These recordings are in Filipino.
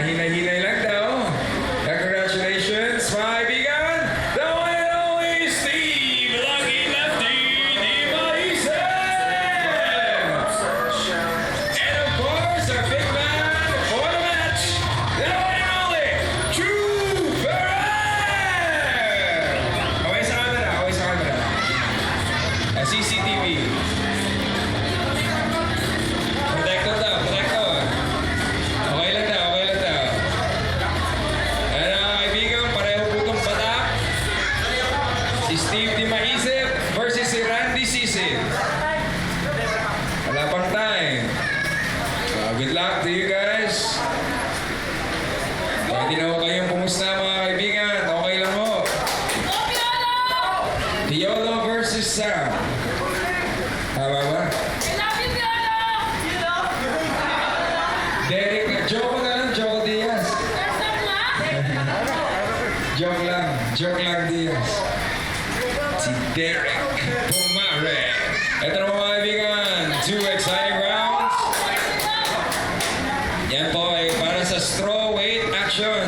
Hinay-hinay lang daw. Congratulations, mga kaibigan! The one and only Steve Lucky Lefty Di Maisip! And of course, our big man for the match, the one and only Drew Ferrer! Okay sa camera, okay sa camera. CCTV. Protector daw, protector. Okay lang daw, okay lang daw. Ayan na mga kaibigan, pareho po itong patak. Si Steve Di Maisip versus si Randy Sisip. Wala pang time. So, good luck to you guys. Pwede na ho kayong pumusta mga kaibigan. Okay lang ho. Piolo versus Sam. Tama ba? Derek, joke na lang, Joke Diaz. Joke lang Diaz. Si Derek Pumare. Ito na mga kaibigan, 2 exciting rounds. Yan po ay para sa strawweight action.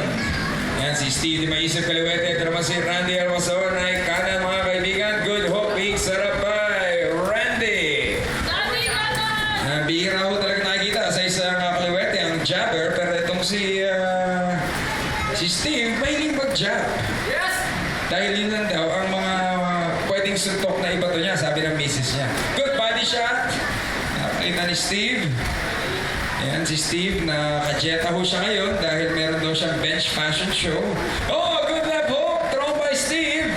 Yan si Steve Di Maisip kaliwete. Ito naman si Randy Almazor na kanan mga kaibigan. Good hope, sarap by Randy. Bihira ko talaga nakikita sa isang kaliwete ang jabber, pero itong si Steve mahiling mag-jab. Yes! Dahil yun lang daw ang mga pwedeng suntok na iba to niya, sabi ng misis niya. Good body shot! Nakakita ni Steve. Ayan si Steve, nakajeta ho siya ngayon dahil meron daw siyang bench fashion show. Oh, good left hook! Thrown by Steve!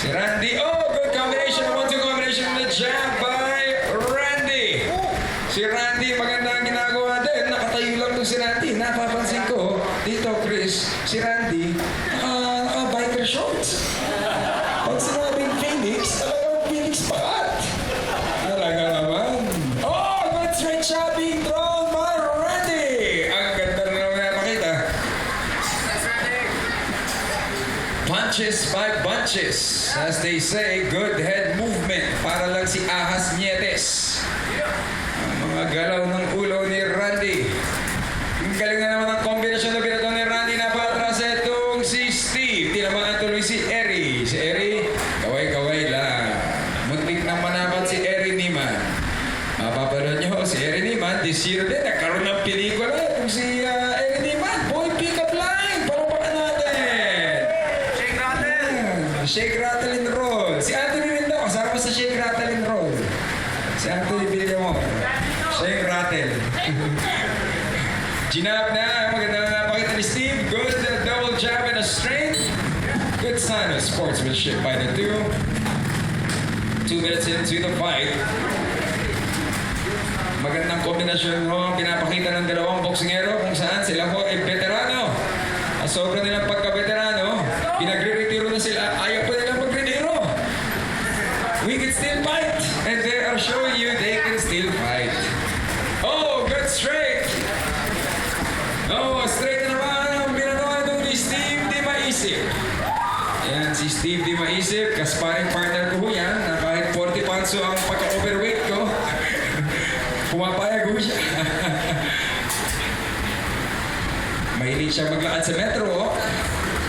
Si Randy, oh, good combination, 1-2 combination with the jab by Randy. Si Randy, maganda ang ginagawa din. Nakatayo lang doon si Randy. Napapansin ko, dito, Chris, si Randy, naka-biker shorts. Pag sinabing Phoenix, talagang Phoenix pakat. Talaga naman. Oh, good straight shot being thrown by Randy. Ang ganda na naman napakita. Punches by bunches. As they say, good head movement. Para lang si Ahas Nietes. Ang mga galaw ng ulo ni Randy. Ang galing na naman ang kombinasyon na binato ni Randy na patras itong si Steve. Tinamaan tuloy si Eri. Si Eri, kaway-kaway lang. Muntik na manapat si Eri Niman. Mapapanood nyo, si Eri Niman, this year din, nagkaroon ng pelikula. Itong si Eri Niman, boy, pick up line. Parapakan natin. Shake, rattle, and roll. Si Anthony rin daw, kasama sa shake, rattle, and roll. Si Anthony Villamor. Shake, rattle. Ginap na, maganda na napakita ni Steve. Good double jab and a straight. Good sign of sportsmanship by the two. 2 minutes into the fight. Magandang kombinasyon mo ang pinapakita ng dalawang boksingero kung saan sila po ay veterano. At sobra nilang pagka-veterano, pinagre-retiro na sila, ayaw pa nilang mag-retiro. We can still fight. And they are showing you they can still fight. Oh, good straight. Oh, straight na naman ang pinagawa itong ni Steve Di Maisip. Ayan, si Steve Di Maisip, kasparing partner ko yan, na kahit 40 panso ang pagka-overweight ko, pumapayag ko siya. Mahilig siya maglakad sa metro.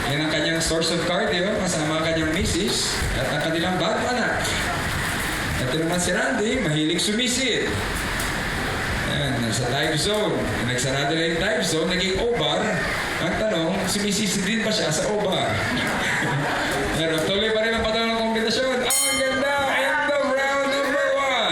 Yan ang kanyang source of cardio, kasama ang kanyang misis at ang kanilang bagong anak. Ito naman si Randy, mahilig sumisid. Ayan, nasa dive zone. Nagsarado na yung dive zone, naging O-bar. Ang tanong, sumisisi din pa siya sa O-bar. Pero tuloy pa rin